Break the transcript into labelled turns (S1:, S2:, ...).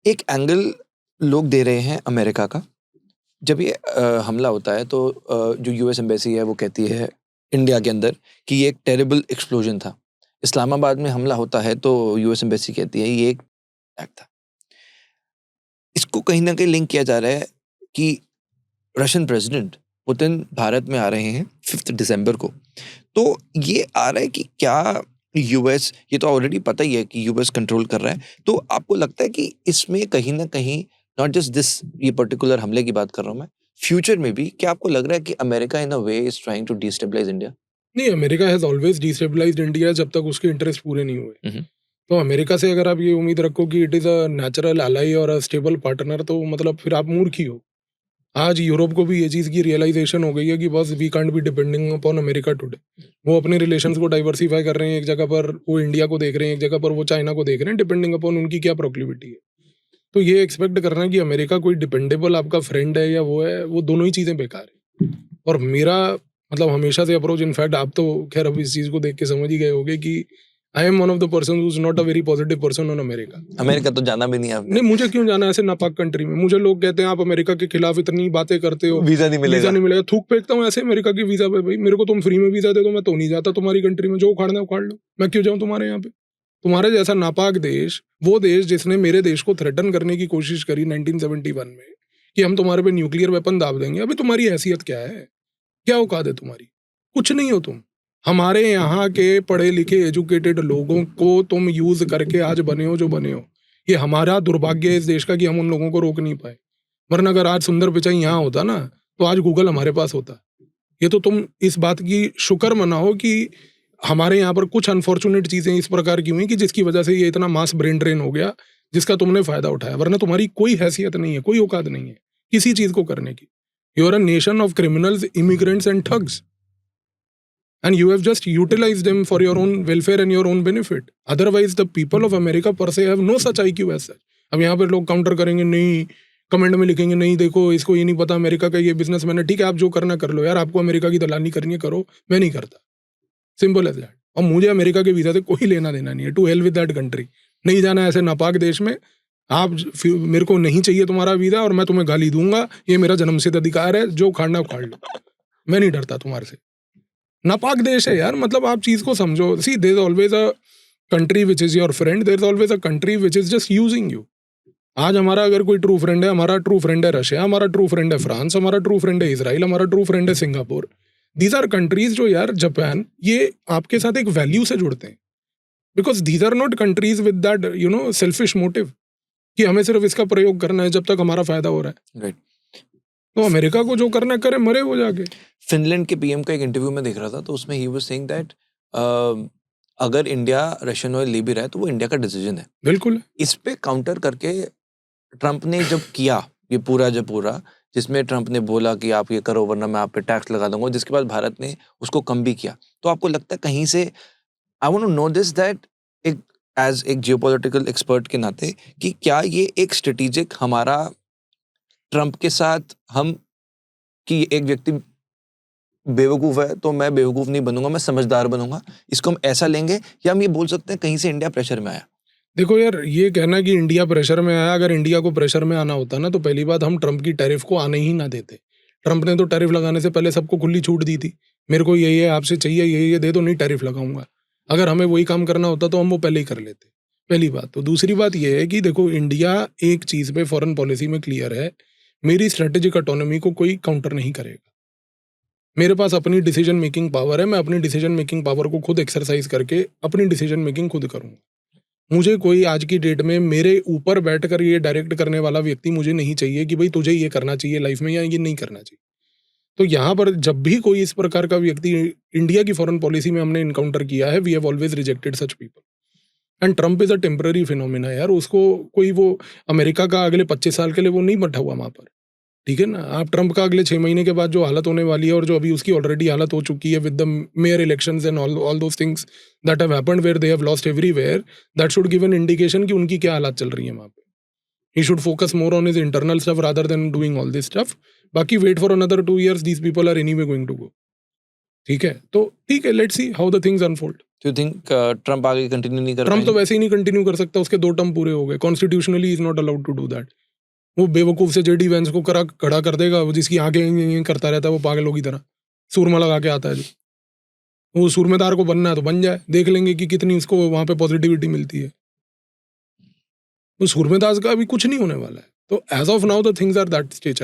S1: एक एंगल लोग दे रहे हैं अमेरिका का। जब ये हमला होता है तो जो यूएस एम्बेसी है वो कहती है इंडिया के अंदर कि ये एक टेरिबल एक्सप्लोजन था। इस्लामाबाद में हमला होता है तो यूएस एम्बेसी कहती है ये एक अटैक था। इसको कहीं न कहीं लिंक किया जा रहा है कि रशियन प्रेसिडेंट पुतिन भारत में आ रहे हैं 5 दिसंबर को। तो ये आ रहा है कि क्या यूएस, ये तो ऑलरेडी पता ही है कि यूएस कंट्रोल कर रहा है। तो आपको लगता है कि इसमें कहीं न कहीं नॉट जस्ट दिस, ये पर्टिकुलर हमले की बात कर रहा हूँ मैं, फ्यूचर में भी क्या आपको लग रहा है कि America in a way is trying to destabilise India?
S2: नहीं, America has always destabilised India जब तक उसके इंटरेस्ट पूरे नहीं हुए।
S1: हुँ, हुँ।
S2: तो अमेरिका से अगर आप ये उम्मीद रखो कि it is a natural ally और अ स्टेबल पार्टनर, तो मतलब फिर आप मूर्ख ही हो। आज यूरोप को भी ये चीज़ की रियलाइज़ेशन हो गई है कि बस we can't be depending upon America today. वो अपने रिलेशंस को डाइवर्सिफ़ाई कर रहे हैं, एक जगह पर वो इंडिया को देख रहे हैं, एक जगह पर वो चाइना को देख रहे हैं, डिपेंडिंग अपॉन उनकी क्या प्रोक्लिविटी है। तो ये एक्सपेक्ट करना कि अमेरिका कोई डिपेंडेबल आपका फ्रेंड है या वो है, वो दोनों ही चीज़ें बेकार है। और मेरा मतलब हमेशा से अप्रोच, इनफैक्ट आप तो खैर अब इस चीज़ को देख के समझ ही गए होंगे कि I am one of the person who is not a very positive person on America.
S1: America तो जाना भी नहीं है आपने।
S2: नहीं, मुझे क्यों जाना है ऐसे नापाक कंट्री में? मुझे लोग कहते हैं आप अमेरिका के खिलाफ इतनी बातें करते हो,
S1: वीज़ा नहीं
S2: वीज़ा
S1: मिलेगा।
S2: नहीं मिलेगा। थूक फेंकता हूँ ऐसे अमेरिका की वीज़ा पे। भाई मेरे को तुम फ्री में वीज़ा दे दो, मैं तो नहीं जाता तुम्हारी कंट्री में। जो उखाड़ना है उखाड़ लो, मैं क्यों जाऊँ तुम्हारे यहाँ पे? तुम्हारे जैसा नापाक देश, वो देश जिसने मेरे देश को थ्रेटन करने की कोशिश करी 1971 में कि हम तुम्हारे पे न्यूक्लियर वेपन दाग देंगे। अभी तुम्हारी हैसियत क्या है? क्या औकात है तुम्हारी? कुछ नहीं हो तुम। हमारे यहाँ के पढ़े लिखे एजुकेटेड लोगों को तुम यूज करके आज बने हो जो बने हो। ये हमारा दुर्भाग्य है इस देश का कि हम उन लोगों को रोक नहीं पाए। वरना अगर आज सुंदर पिचाई यहाँ होता ना, तो आज गूगल हमारे पास होता। ये तो तुम इस बात की शुक्र मनाओ कि हमारे यहाँ पर कुछ अनफॉर्चुनेट चीजें इस प्रकार की हुई कि जिसकी वजह से ये इतना मास ब्रेन ड्रेन हो गया, जिसका तुमने फायदा उठाया। वरना तुम्हारी कोई हैसियत नहीं है, कोई औकात नहीं है किसी चीज को करने की। You are a nation of criminals, immigrants and thugs, and you have just utilized them for your own welfare and your own benefit. Otherwise the people of America per se have no such IQ as such. अब यहाँ पर लोग counter करेंगे, नहीं comment में लिखेंगे, नहीं देखो इसको ये नहीं पता अमेरिका का ये बिजनेसमैन है। ठीक है, आप जो करना कर लो यार, आपको अमेरिका की दलाली करनी है करो, मैं नहीं करता। Simple as that. और मुझे अमेरिका के वीजा से कोई लेना देना नहीं है। To hell with that country. नहीं जाना ऐसे नापाक देश में। आप मेरे को नहीं चाहिए तुम्हारा वीजा और मैं तुम्हें गाली दूंगा, ये मेरा जन्मसिद्ध अधिकार है, जो उखाड़ना उखाड़ लो, मैं नहीं डरता तुम्हारे से। नापाक देश है यार। मतलब आप चीज को समझो। See there is always a country which is your friend, there is always a country which is just using you. आज हमारा अगर कोई ट्रू फ्रेंड है, हमारा ट्रू फ्रेंड है रशिया, हमारा ट्रू फ्रेंड है फ्रांस, हमारा ट्रू फ्रेंड है इसराइल, हमारा ट्रू फ्रेंड है सिंगापुर। दीज आर कंट्रीज जो यार, जापान, ये आपके साथ एक वैल्यू से जुड़ते हैं। Because these are not countries with that selfish motive कि हमें सिर्फ इसका प्रयोग करना है जब तक हमारा फायदा हो रहा है।
S1: राइट।
S2: तो अमेरिका को जो करना है करे, मरे वो जाके।
S1: फिनलैंड के पीएम का एक इंटरव्यू में देख रहा था तो उसमें ही वाज सेइंग दैट अगर इंडिया रशियन ऑयल ले भी रहा है तो वो इंडिया का डिसीजन है।
S2: बिल्कुल।
S1: इस पे काउंटर करके ट्रंप ने जब किया ये पूरा जिसमें ट्रंप ने बोला कि आप ये करो वरना मैं आप पे टैक्स लगा दूंगा, जिसके बाद भारत ने उसको कम भी किया। तो आपको लगता है कहीं से, I want to know this that, एक एज एक जियोपॉलिटिकल एक्सपर्ट के नाते, कि क्या ये एक स्ट्रेटेजिक हमारा ट्रंप के साथ हम, कि एक व्यक्ति बेवकूफ़ है तो मैं बेवकूफ़ नहीं बनूंगा, मैं समझदार बनूंगा, इसको हम ऐसा लेंगे, या हम ये बोल सकते हैं कहीं से इंडिया प्रेशर में आया?
S2: देखो यार, ये कहना कि इंडिया प्रेशर में आया, अगर इंडिया को प्रेशर में आना होता ना तो पहली बात हम ट्रंप की टैरिफ को आने ही ना देते। ट्रंप ने तो टैरिफ लगाने से पहले सबको खुली छूट दी थी। मेरे को ये आपसे चाहिए, ये दे दो, नहीं टैरिफ लगाऊंगा। अगर हमें वही काम करना होता तो हम वो पहले ही कर लेते। पहली बात। तो दूसरी बात ये है कि देखो, इंडिया एक चीज़ पे फॉरेन पॉलिसी में क्लियर है, मेरी स्ट्रेटेजिक ऑटोनॉमी को कोई काउंटर नहीं करेगा। मेरे पास अपनी डिसीजन मेकिंग पावर है, मैं अपनी डिसीजन मेकिंग पावर को खुद एक्सरसाइज करके अपनी डिसीजन मेकिंग खुद करूंगा। मुझे कोई आज की डेट में मेरे ऊपर बैठकर ये डायरेक्ट करने वाला व्यक्ति मुझे नहीं चाहिए कि भाई तुझे ये करना चाहिए लाइफ में या ये नहीं करना चाहिए। तो यहाँ पर जब भी कोई इस प्रकार का व्यक्ति इंडिया की फॉरेन पॉलिसी में हमने इनकाउंटर किया है, we have always rejected such people. And Trump is a temporary phenomena यार। उसको कोई वो अमेरिका का अगले 25 साल के लिए वो नहीं बैठा हुआ वहाँ पर। ठीक है ना। आप ट्रंप का अगले 6 महीने के बाद जो हालत होने वाली है और जो अभी उसकी ऑलरेडी हालत हो चुकी है with the mayor elections and all those things that have happened where they have lost everywhere, that should give an indication कि उनकी क्या हालत चल रही है वहाँ पे। He should focus more on his internal stuff rather than doing all this stuff. बाकी wait for another 2 years, these people are anyway going to go. ठीक है, तो ठीक है, let's see how the things unfold.
S1: Do you think Trump आगे continue नहीं कर
S2: Trump तो
S1: पाएंगे?
S2: वैसे ही नहीं कंटिन्यू कर सकता, उसके 2 टर्म पूरे हो गए, constitutionally is not allowed to do that. वो बेवकूफ से जेडी वेंस को खड़ा कर देगा, वो जिसकी आंखें करता रहता है, वो पागलों की तरह सूरमा लगा के आता है जो, वो सूरमेदार को बनना है तो बन जाए, देख लेंगे कि कितनी उसको वहां पे पॉजिटिविटी मिलती है। तो सूरमेदास का अभी कुछ नहीं होने वाला है, तो as of now the things are that stretcher